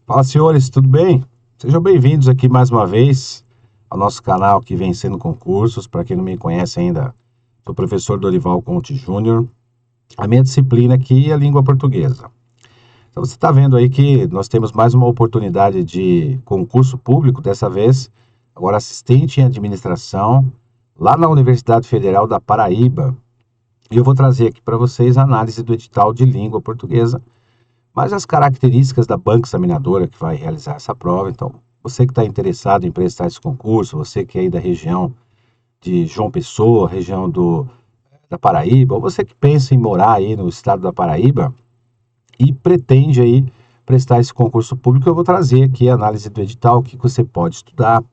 Fala, senhores, tudo bem? Sejam bem-vindos aqui mais uma vez ao nosso canal que vem sendo concursos. Para quem não me conhece ainda, sou o professor Dorival Conte Júnior. A minha disciplina aqui é a língua portuguesa. Então você está vendo aí que nós temos mais uma oportunidade de concurso público, dessa vez, agora assistente em administração, lá na Universidade Federal da Paraíba. E eu vou trazer aqui para vocês a análise do edital de língua portuguesa, mas as características da banca examinadora que vai realizar essa prova. Então, você que está interessado em prestar esse concurso, você que é aí da região de João Pessoa, região da Paraíba, ou você que pensa em morar aí no estado da Paraíba e pretende aí prestar esse concurso público, eu vou trazer aqui a análise do edital, o que você pode estudar,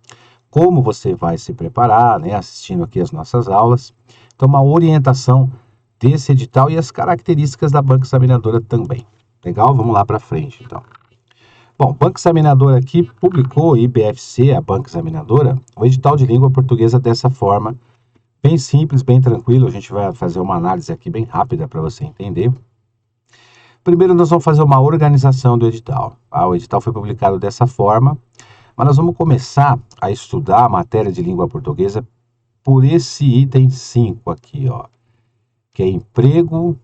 como você vai se preparar, né, assistindo aqui as nossas aulas. Então, uma orientação desse edital e as características da banca examinadora também. Legal? Vamos lá para frente, então. Bom, Banca Examinadora aqui publicou, IBFC, a Banca Examinadora, o edital de língua portuguesa dessa forma, bem simples, bem tranquilo. A gente vai fazer uma análise aqui bem rápida para você entender. Primeiro, nós vamos fazer uma organização do edital. O edital foi publicado dessa forma, mas nós vamos começar a estudar a matéria de língua portuguesa por esse item 5 aqui, ó, que é emprego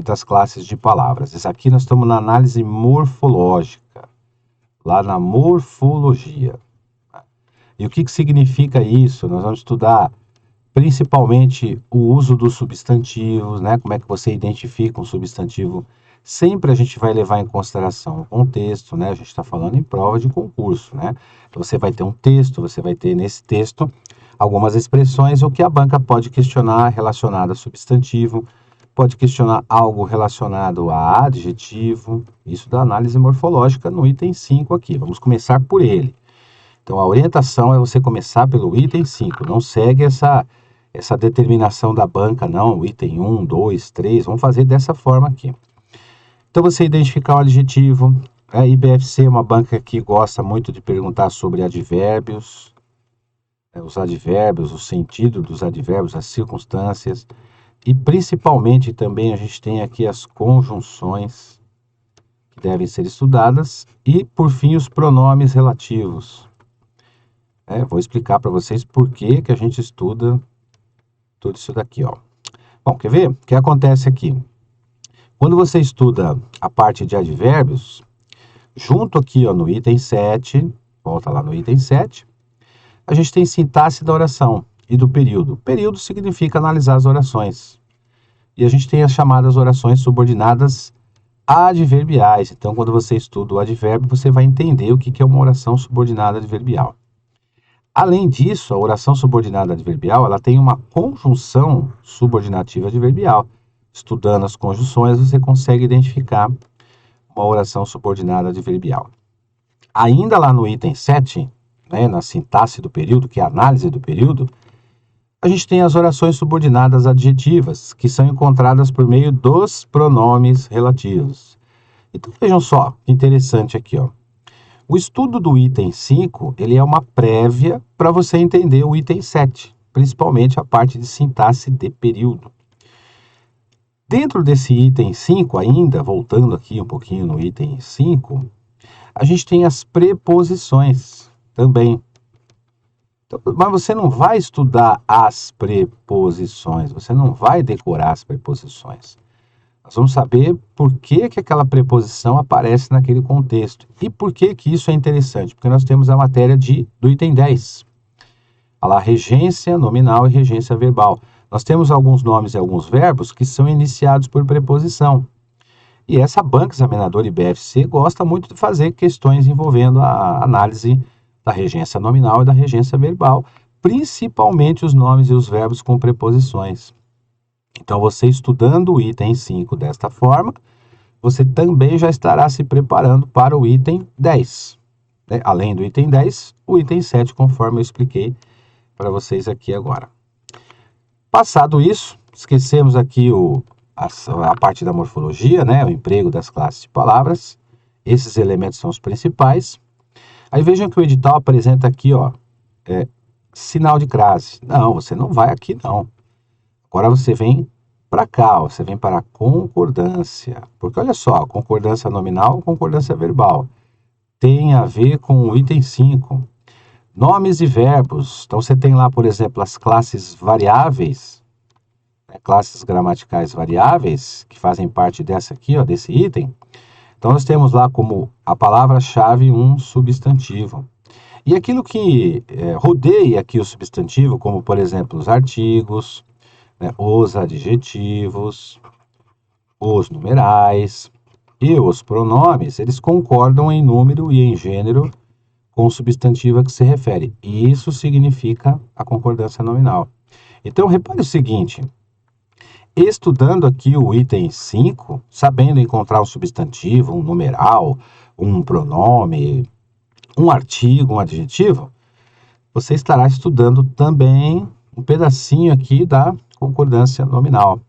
das classes de palavras. Isso aqui nós estamos na análise morfológica, lá na morfologia. E o que significa isso? Nós vamos estudar principalmente o uso dos substantivos, né? Como é que você identifica um substantivo. Sempre a gente vai levar em consideração o contexto, né? A gente está falando em prova de concurso, né? Então você vai ter um texto, você vai ter nesse texto algumas expressões, o que a banca pode questionar relacionado a substantivo, pode questionar algo relacionado a adjetivo, isso da análise morfológica no item 5 aqui. Vamos começar por ele. Então, a orientação é você começar pelo item 5, não segue essa determinação da banca, não, item 1, 2, 3, vamos fazer dessa forma aqui. Então, você identificar o adjetivo. A IBFC é uma banca que gosta muito de perguntar sobre advérbios, os advérbios, o sentido dos advérbios, as circunstâncias. E principalmente também a gente tem aqui as conjunções que devem ser estudadas e, por fim, os pronomes relativos. Vou explicar para vocês por que a gente estuda tudo isso daqui, ó. Bom, quer ver? O que acontece aqui? Quando você estuda a parte de advérbios, junto aqui, ó, no item 7, volta lá no item 7, a gente tem sintaxe da oração e do período. Período significa analisar as orações. E a gente tem as chamadas orações subordinadas adverbiais. Então, quando você estuda o advérbio, você vai entender o que é uma oração subordinada adverbial. Além disso, a oração subordinada adverbial, ela tem uma conjunção subordinativa adverbial. Estudando as conjunções, você consegue identificar uma oração subordinada adverbial. Ainda lá no item 7, né, na sintaxe do período, que é a análise do período, a gente tem as orações subordinadas adjetivas, que são encontradas por meio dos pronomes relativos. Então, vejam só, que interessante aqui, ó. O estudo do item 5, ele é uma prévia para você entender o item 7, principalmente a parte de sintaxe de período. Dentro desse item 5 ainda, voltando aqui um pouquinho no item 5, a gente tem as preposições também. Então, mas você não vai estudar as preposições, você não vai decorar as preposições. Nós vamos saber por que aquela preposição aparece naquele contexto. E por que isso é interessante? Porque nós temos a matéria do item 10. Olha lá, regência nominal e regência verbal. Nós temos alguns nomes e alguns verbos que são iniciados por preposição. E essa banca examinadora IBFC gosta muito de fazer questões envolvendo a análise da regência nominal e da regência verbal, principalmente os nomes e os verbos com preposições. Então, você estudando o item 5 desta forma, você também já estará se preparando para o item 10. Né? Além do item 10, o item 7, conforme eu expliquei para vocês aqui agora. Passado isso, esquecemos aqui a parte da morfologia, né? O emprego das classes de palavras. Esses elementos são os principais. Aí vejam que o edital apresenta aqui, ó, sinal de crase. Não, você não vai aqui, não. Agora você vem para cá, ó, você vem para a concordância. Porque olha só, concordância nominal, concordância verbal. tem a ver com o item 5. Nomes e verbos. Então, você tem lá, por exemplo, as classes variáveis, né, classes gramaticais variáveis, que fazem parte dessa aqui, ó, desse item. Então, nós temos lá como a palavra-chave um substantivo. E aquilo que rodeia aqui o substantivo, como, por exemplo, os artigos, né, os adjetivos, os numerais e os pronomes, eles concordam em número e em gênero com o substantivo a que se refere. E isso significa a concordância nominal. Então, repare o seguinte: estudando aqui o item 5, sabendo encontrar um substantivo, um numeral, um pronome, um artigo, um adjetivo, você estará estudando também um pedacinho aqui da concordância nominal.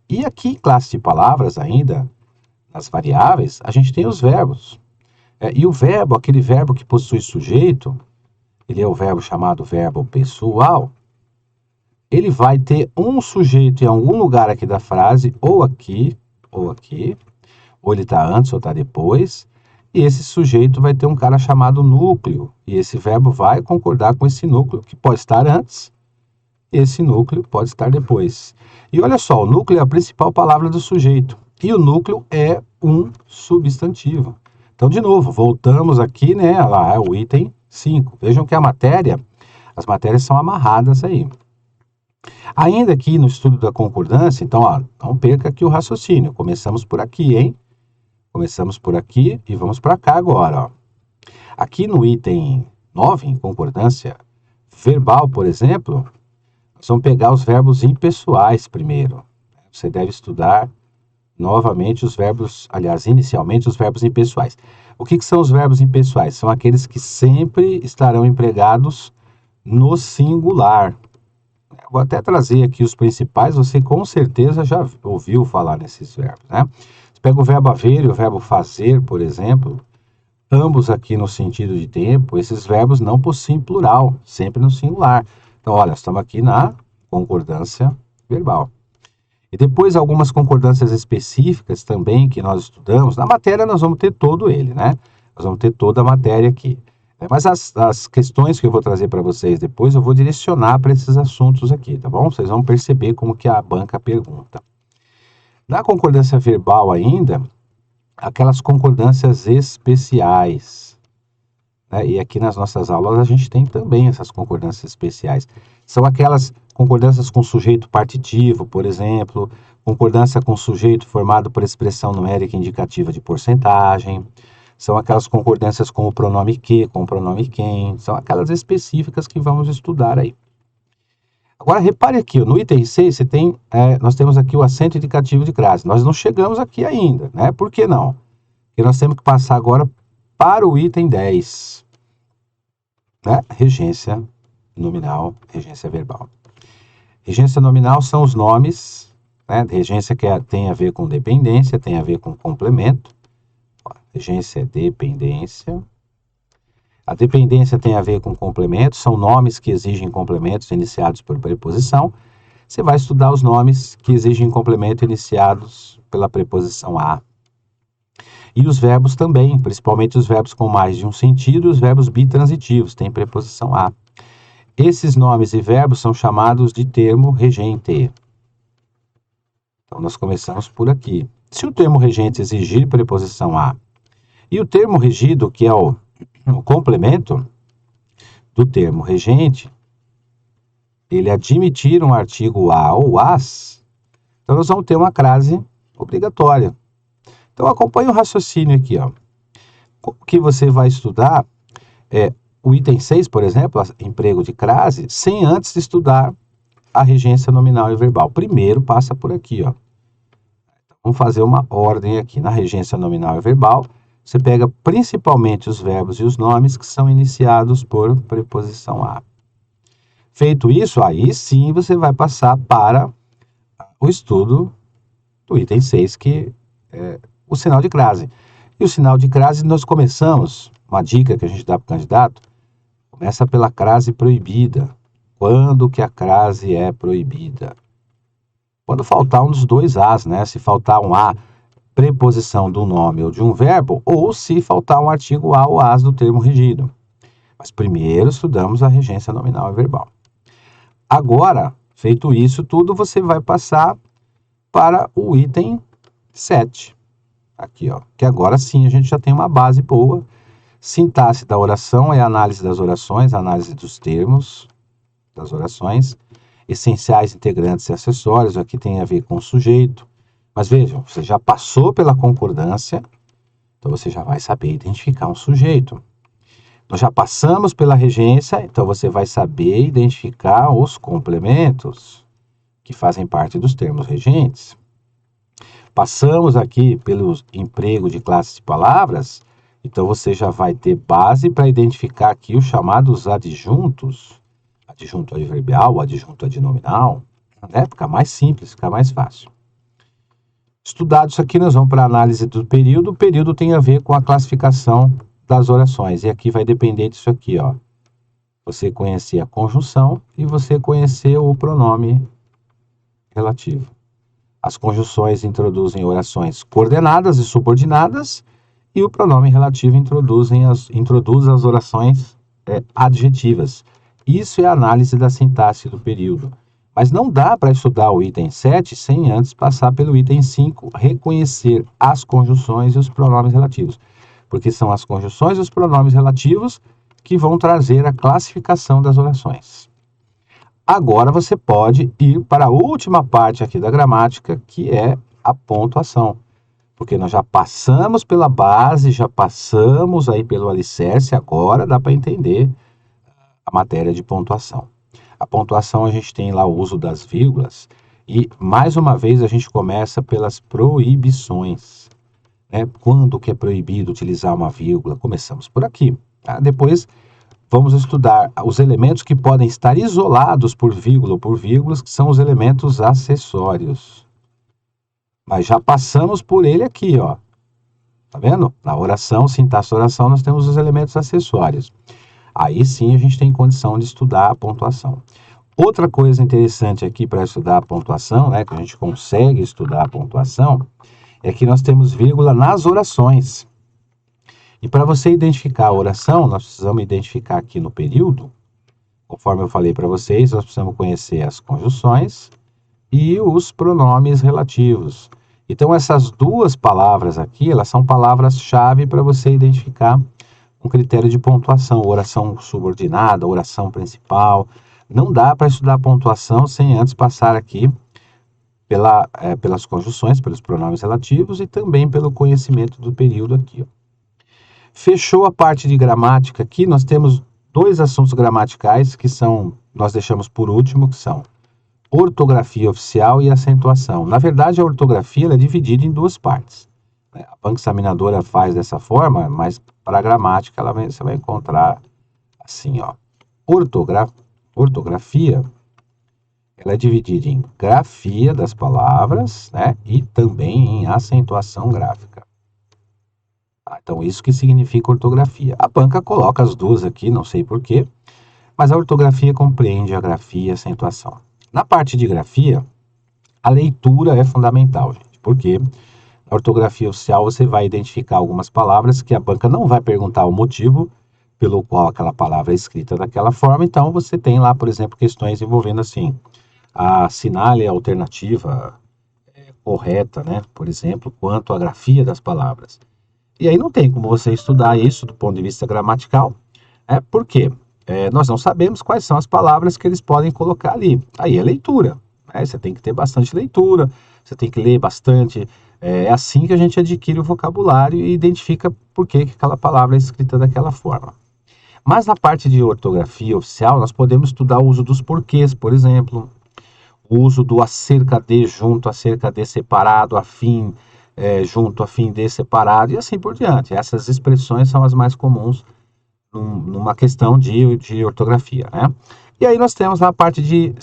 E aqui em classe de palavras ainda, nas variáveis, a gente tem os verbos. E o verbo, aquele verbo que possui sujeito, ele é o verbo chamado verbo pessoal, ele vai ter um sujeito em algum lugar aqui da frase, ou aqui, ou ele está antes ou está depois, e esse sujeito vai ter um cara chamado núcleo, e esse verbo vai concordar com esse núcleo, que pode estar antes, e esse núcleo pode estar depois. E olha só, o núcleo é a principal palavra do sujeito, e o núcleo é um substantivo. Então, de novo, voltamos aqui, né, lá, o item 5. Vejam que as matérias são amarradas aí. Ainda aqui no estudo da concordância, então, ó, não perca aqui o raciocínio. Começamos por aqui, hein? Começamos por aqui e vamos para cá agora, ó. Aqui no item 9, em concordância verbal, por exemplo, nós vamos pegar os verbos impessoais primeiro. Você deve estudar novamente os verbos, aliás, inicialmente os verbos impessoais. O que são os verbos impessoais? São aqueles que sempre estarão empregados no singular. Vou até trazer aqui os principais, você com certeza já ouviu falar nesses verbos, né? Você pega o verbo haver e o verbo fazer, por exemplo, ambos aqui no sentido de tempo, esses verbos não possuem plural, sempre no singular. Então, olha, estamos aqui na concordância verbal. E depois algumas concordâncias específicas também que nós estudamos. Na matéria nós vamos ter todo ele, né? Nós vamos ter toda a matéria aqui. Mas as questões que eu vou trazer para vocês depois, eu vou direcionar para esses assuntos aqui, tá bom? Vocês vão perceber como que a banca pergunta. Na concordância verbal ainda, aquelas concordâncias especiais, né? E aqui nas nossas aulas a gente tem também essas concordâncias especiais. São aquelas concordâncias com sujeito partitivo, por exemplo, concordância com sujeito formado por expressão numérica indicativa de porcentagem, são aquelas concordâncias com o pronome que, com o pronome quem, são aquelas específicas que vamos estudar aí. Agora, repare aqui, no item 6, nós temos aqui o acento indicativo de crase. Nós não chegamos aqui ainda, né? Por que não? Porque nós temos que passar agora para o item 10, né? Regência nominal, regência verbal. Regência nominal são os nomes, né? Regência que tem a ver com dependência, tem a ver com complemento. Regência é dependência. A dependência tem a ver com complementos, são nomes que exigem complementos iniciados por preposição. Você vai estudar os nomes que exigem complemento iniciados pela preposição a. E os verbos também, principalmente os verbos com mais de um sentido, os verbos bitransitivos, têm preposição a. Esses nomes e verbos são chamados de termo regente. Então, nós começamos por aqui. Se o termo regente exigir preposição a, e o termo regido, que é o complemento do termo regente, ele admitir um artigo a ou as, então nós vamos ter uma crase obrigatória. Então, acompanhe o raciocínio aqui, ó. O que você vai estudar é o item 6, por exemplo, emprego de crase, sem antes estudar a regência nominal e verbal. Primeiro passa por aqui, ó. Vamos fazer uma ordem aqui. Na regência nominal e verbal, você pega principalmente os verbos e os nomes que são iniciados por preposição a. Feito isso, aí sim você vai passar para o estudo do item 6, que é o sinal de crase. E o sinal de crase nós começamos, uma dica que a gente dá para o candidato, começa pela crase proibida. Quando que a crase é proibida? Quando faltar um dos dois As, né? Se faltar um A preposição do nome ou de um verbo, ou se faltar um artigo a ou as do termo regido. Mas primeiro estudamos a regência nominal e verbal. Agora, feito isso tudo, você vai passar para o item 7. Aqui, ó, que agora sim a gente já tem uma base boa. Sintaxe da oração é a análise das orações, análise dos termos das orações, essenciais, integrantes e acessórios, aqui tem a ver com o sujeito. Mas vejam, você já passou pela concordância, então você já vai saber identificar um sujeito. Nós já passamos pela regência, então você vai saber identificar os complementos, que fazem parte dos termos regentes. Passamos aqui pelo emprego de classes de palavras, então você já vai ter base para identificar aqui os chamados adjuntos, adjunto adverbial, adjunto adnominal, né? Fica mais simples, fica mais fácil. Estudado isso aqui, nós vamos para a análise do período. O período tem a ver com a classificação das orações, e aqui vai depender disso aqui, ó. Você conhecer a conjunção e você conhecer o pronome relativo. As conjunções introduzem orações coordenadas e subordinadas, e o pronome relativo introduz as orações adjetivas. Isso é a análise da sintaxe do período. Mas não dá para estudar o item 7 sem antes passar pelo item 5, reconhecer as conjunções e os pronomes relativos. Porque são as conjunções e os pronomes relativos que vão trazer a classificação das orações. Agora você pode ir para a última parte aqui da gramática, que é a pontuação. Porque nós já passamos pela base, já passamos aí pelo alicerce, agora dá para entender a matéria de pontuação. A pontuação, a gente tem lá o uso das vírgulas, e mais uma vez a gente começa pelas proibições. Né? Quando que é proibido utilizar uma vírgula? Começamos por aqui. Tá? Depois vamos estudar os elementos que podem estar isolados por vírgula ou por vírgulas, que são os elementos acessórios. Mas já passamos por ele aqui, ó. Tá vendo? Na oração, sintaxe oração, nós temos os elementos acessórios. Aí sim a gente tem condição de estudar a pontuação. Outra coisa interessante aqui para estudar a pontuação, né, que a gente consegue estudar a pontuação, é que nós temos vírgula nas orações. E para você identificar a oração, nós precisamos identificar aqui no período, conforme eu falei para vocês, nós precisamos conhecer as conjunções e os pronomes relativos. Então essas duas palavras aqui, elas são palavras-chave para você identificar um critério de pontuação, oração subordinada, oração principal. Não dá para estudar a pontuação sem antes passar aqui pelas conjunções, pelos pronomes relativos e também pelo conhecimento do período aqui. Ó. Fechou a parte de gramática aqui, nós temos dois assuntos gramaticais que nós deixamos por último, que são ortografia oficial e acentuação. Na verdade, a ortografia ela é dividida em duas partes. A banca examinadora faz dessa forma, mas para a gramática você vai encontrar assim, ó. Ortografia, ela é dividida em grafia das palavras, né, e também em acentuação gráfica. Então, isso que significa ortografia. A banca coloca as duas aqui, não sei porquê, mas a ortografia compreende a grafia e a acentuação. Na parte de grafia, a leitura é fundamental, gente, porque na ortografia oficial você vai identificar algumas palavras que a banca não vai perguntar o motivo pelo qual aquela palavra é escrita daquela forma, então você tem lá, por exemplo, questões envolvendo assim, a sinale alternativa correta, né, por exemplo, quanto à grafia das palavras. E aí não tem como você estudar isso do ponto de vista gramatical, por quê? Nós não sabemos quais são as palavras que eles podem colocar ali. Aí é leitura, né? Você tem que ter bastante leitura, você tem que ler bastante. É assim que a gente adquire o vocabulário e identifica por que aquela palavra é escrita daquela forma. Mas na parte de ortografia oficial, nós podemos estudar o uso dos porquês, por exemplo, o uso do acerca de, junto, acerca de, separado, afim, junto, afim de, separado, e assim por diante. Essas expressões são as mais comuns numa questão de ortografia, né? E aí nós temos a parte de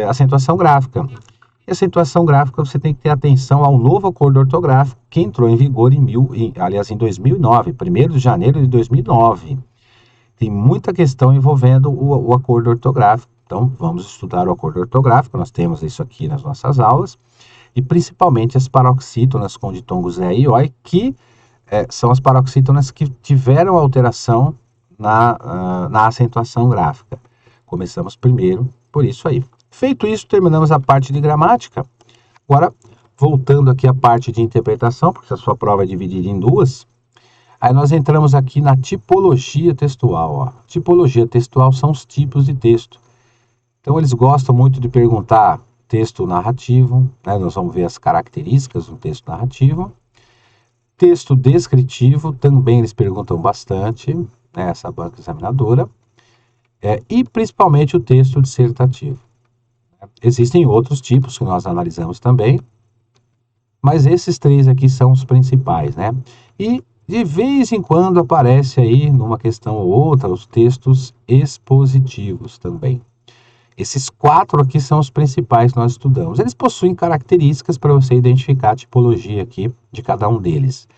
acentuação gráfica. E acentuação gráfica você tem que ter atenção ao novo acordo ortográfico que entrou em vigor em 2009, 1º de janeiro de 2009. Tem muita questão envolvendo o acordo ortográfico. Então vamos estudar o acordo ortográfico, nós temos isso aqui nas nossas aulas. e principalmente as paroxítonas com ditongo zé e oi, que são as paroxítonas que tiveram alteração na acentuação gráfica. Começamos primeiro por isso aí. Feito isso, terminamos a parte de gramática. Agora, voltando aqui à parte de interpretação, porque a sua prova é dividida em duas, aí nós entramos aqui na tipologia textual. Ó. Tipologia textual são os tipos de texto. Então, eles gostam muito de perguntar texto narrativo, né? Nós vamos ver as características do texto narrativo. Texto descritivo, também eles perguntam bastante, né? Essa banca examinadora. E principalmente o texto dissertativo. Existem outros tipos que nós analisamos também, mas esses três aqui são os principais, né? E de vez em quando aparece aí, numa questão ou outra, os textos expositivos também. Esses quatro aqui são os principais que nós estudamos. Eles possuem características para você identificar a tipologia aqui de cada um deles.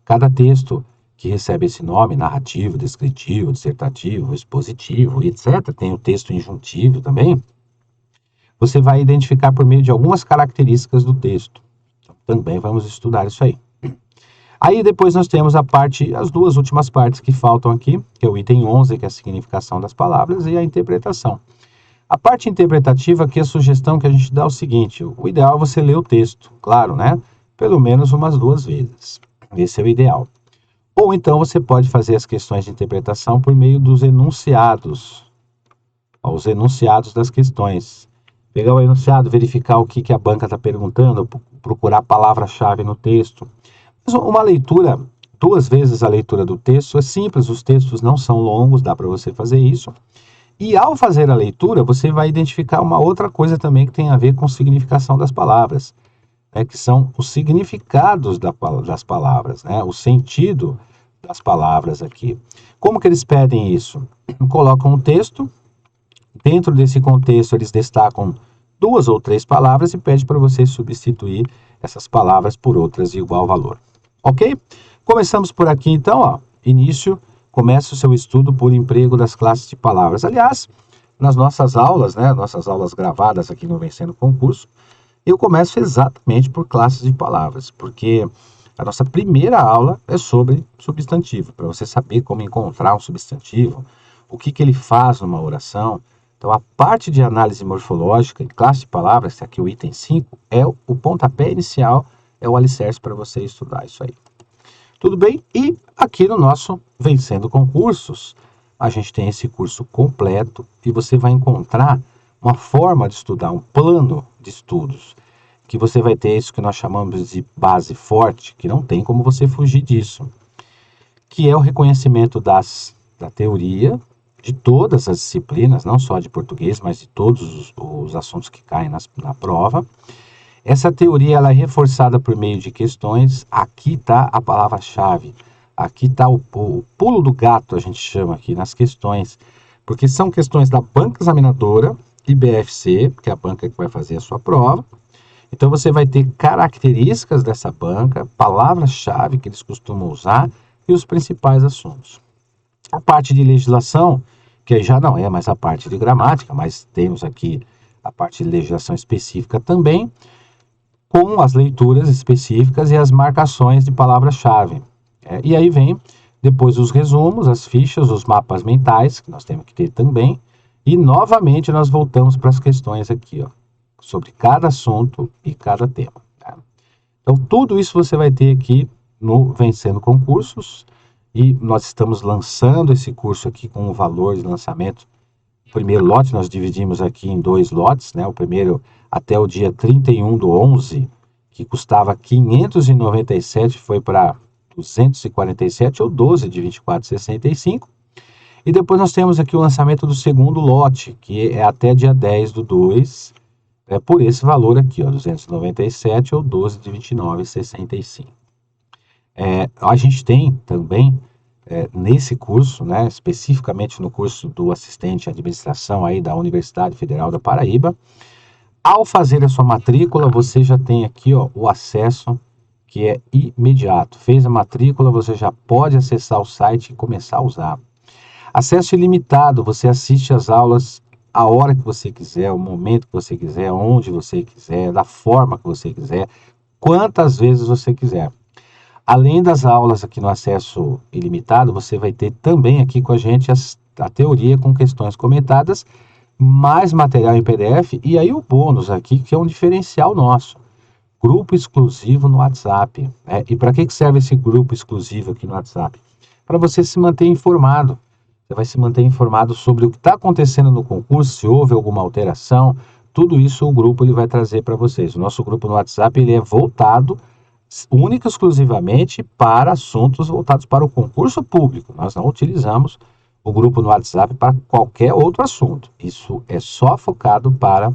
Cada texto que recebe esse nome, narrativo, descritivo, dissertativo, expositivo, etc., tem o texto injuntivo também, você vai identificar por meio de algumas características do texto. Também vamos estudar isso aí. Aí depois nós temos as duas últimas partes que faltam aqui, que é o item 11, que é a significação das palavras, e a interpretação. A parte interpretativa aqui, a sugestão que a gente dá é o seguinte, o ideal é você ler o texto, claro, né? Pelo menos umas 2 vezes. Esse é o ideal. Ou então você pode fazer as questões de interpretação por meio dos enunciados. Os enunciados das questões. Pegar o enunciado, verificar o que a banca está perguntando, procurar a palavra-chave no texto. Mas uma leitura, 2 vezes a leitura do texto, é simples, os textos não são longos, dá para você fazer isso. E ao fazer a leitura, você vai identificar uma outra coisa também que tem a ver com significação das palavras, né, que são os significados das palavras, né, o sentido das palavras aqui. Como que eles pedem isso? Colocam um texto, dentro desse contexto eles destacam 2 ou 3 palavras e pedem para você substituir essas palavras por outras de igual valor. Ok? Começamos por aqui então, ó, início. Comece o seu estudo por emprego das classes de palavras. Aliás, nas nossas aulas, né, nossas aulas gravadas aqui no Vencendo Concurso, eu começo exatamente por classes de palavras, porque a nossa primeira aula é sobre substantivo, para você saber como encontrar um substantivo, o que ele faz numa oração. Então, a parte de análise morfológica e classe de palavras, que aqui o item 5, é o pontapé inicial, é o alicerce para você estudar isso aí. Tudo bem? E aqui no nosso Vencendo Concursos, a gente tem esse curso completo e você vai encontrar uma forma de estudar, um plano de estudos, que você vai ter isso que nós chamamos de base forte, que não tem como você fugir disso, que é o reconhecimento da teoria de todas as disciplinas, não só de português, mas de todos os assuntos que caem na prova. Essa teoria ela é reforçada por meio de questões. Aqui está a palavra-chave. Aqui está o pulo do gato, a gente chama aqui nas questões. Porque são questões da banca examinadora e BFC, que é a banca que vai fazer a sua prova. Então você vai ter características dessa banca, palavras-chave que eles costumam usar e os principais assuntos. A parte de legislação, que aí já não é mais a parte de gramática, mas temos aqui a parte de legislação específica também, com as leituras específicas e as marcações de palavra-chave. E aí vem depois os resumos, as fichas, os mapas mentais, que nós temos que ter também, e novamente nós voltamos para as questões aqui, ó, sobre cada assunto e cada tema. Tá? Então tudo isso você vai ter aqui no Vencendo Concursos, e nós estamos lançando esse curso aqui com o valor de lançamento. O primeiro lote nós dividimos aqui em 2 lotes, né? O primeiro até o dia 31/11, que custava 597, foi para 247, ou 12 de 24,65. E depois nós temos aqui o lançamento do segundo lote, que é até dia 10/2, por esse valor aqui, ó, 297 ou 12 de 29,65. A gente tem também, nesse curso, né, especificamente no curso do assistente em administração aí da Universidade Federal da Paraíba, ao fazer a sua matrícula, você já tem aqui, ó, o acesso que é imediato. Fez a matrícula, você já pode acessar o site e começar a usar. Acesso ilimitado, você assiste às aulas a hora que você quiser, o momento que você quiser, onde você quiser, da forma que você quiser, quantas vezes você quiser. Além das aulas aqui no acesso ilimitado, você vai ter também aqui com a gente a teoria com questões comentadas, mais material em PDF e aí o bônus aqui, que é um diferencial nosso. Grupo exclusivo no WhatsApp. E para que serve esse grupo exclusivo aqui no WhatsApp? Para você se manter informado. Você vai se manter informado sobre o que está acontecendo no concurso, se houve alguma alteração, tudo isso o grupo ele vai trazer para vocês. O nosso grupo no WhatsApp ele é voltado única e exclusivamente para assuntos voltados para o concurso público. Nós não utilizamos o grupo no WhatsApp para qualquer outro assunto. Isso é só focado para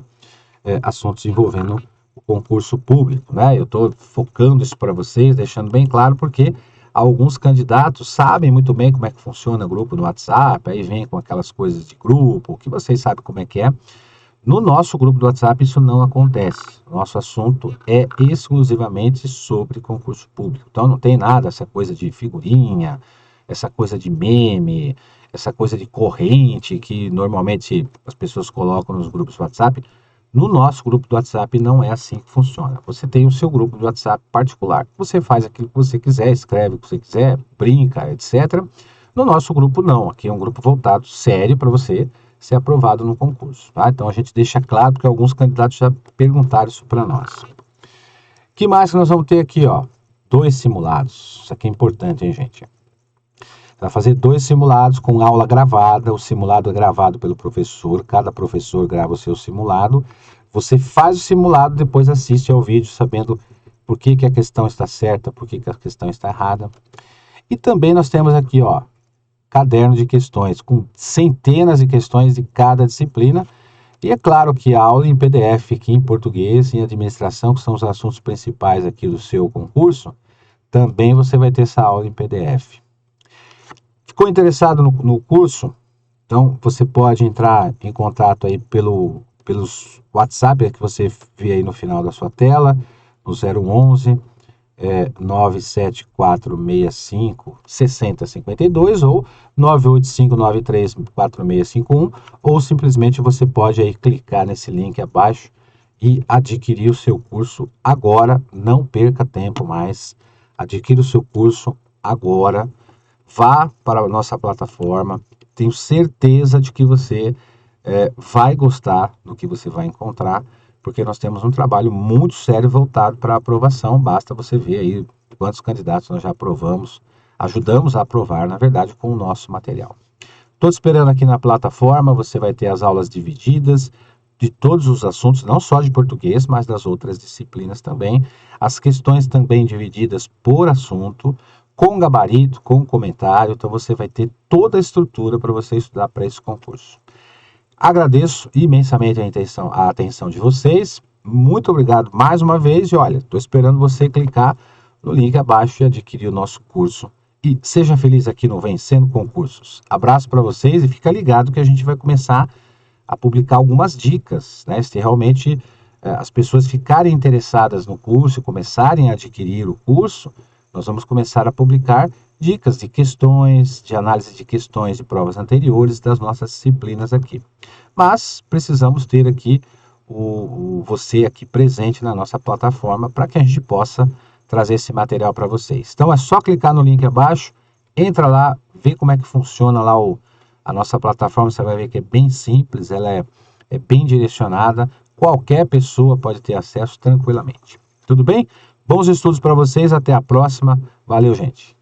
assuntos envolvendo o concurso público, né? Eu estou focando isso para vocês, deixando bem claro, porque alguns candidatos sabem muito bem como é que funciona o grupo no WhatsApp, aí vem com aquelas coisas de grupo, que vocês sabem como é que é. No nosso grupo do WhatsApp isso não acontece. Nosso assunto é exclusivamente sobre concurso público. Então não tem nada, essa coisa de figurinha, essa coisa de meme, essa coisa de corrente que normalmente as pessoas colocam nos grupos do WhatsApp. No nosso grupo do WhatsApp não é assim que funciona. Você tem o seu grupo do WhatsApp particular. Você faz aquilo que você quiser, escreve o que você quiser, brinca, etc. No nosso grupo não. Aqui é um grupo voltado sério para você ser aprovado no concurso. Tá? Então a gente deixa claro, porque alguns candidatos já perguntaram isso para nós. O que mais que nós vamos ter aqui? 2 simulados. Isso aqui é importante, hein, gente? Vai fazer 2 simulados com aula gravada. O simulado é gravado pelo professor. Cada professor grava o seu simulado. Você faz o simulado, depois assiste ao vídeo, sabendo por que a questão está certa, por que a questão está errada. E também nós temos aqui, caderno de questões, com centenas de questões de cada disciplina. E é claro que a aula em PDF aqui em português e administração, que são os assuntos principais aqui do seu concurso, também você vai ter essa aula em PDF. Ficou interessado no curso? Então você pode entrar em contato aí pelos WhatsApp que você vê aí no final da sua tela, no 011 97465 6052 ou 985934651, ou simplesmente você pode aí clicar nesse link abaixo e adquirir o seu curso agora. Não perca tempo mais, adquira o seu curso agora. Vá para a nossa plataforma, tenho certeza de que você vai gostar do que você vai encontrar, porque nós temos um trabalho muito sério voltado para a aprovação. Basta você ver aí quantos candidatos nós já aprovamos, ajudamos a aprovar, na verdade, com o nosso material. Estou esperando aqui na plataforma, você vai ter as aulas divididas de todos os assuntos, não só de português, mas das outras disciplinas também. As questões também divididas por assunto, com gabarito, com comentário. Então você vai ter toda a estrutura para você estudar para esse concurso. Agradeço imensamente a atenção de vocês. Muito obrigado mais uma vez. E olha, estou esperando você clicar no link abaixo e adquirir o nosso curso. E seja feliz aqui no Vencendo Concursos. Abraço para vocês e fica ligado que a gente vai começar a publicar algumas dicas, né? Se realmente as pessoas ficarem interessadas no curso e começarem a adquirir o curso, nós vamos começar a publicar dicas de questões, de análise de questões de provas anteriores das nossas disciplinas aqui. Mas precisamos ter aqui você aqui presente na nossa plataforma para que a gente possa trazer esse material para vocês. Então é só clicar no link abaixo, entra lá, vê como é que funciona lá a nossa plataforma. Você vai ver que é bem simples, ela é bem direcionada, qualquer pessoa pode ter acesso tranquilamente. Tudo bem? Bons estudos para vocês, até a próxima. Valeu, gente!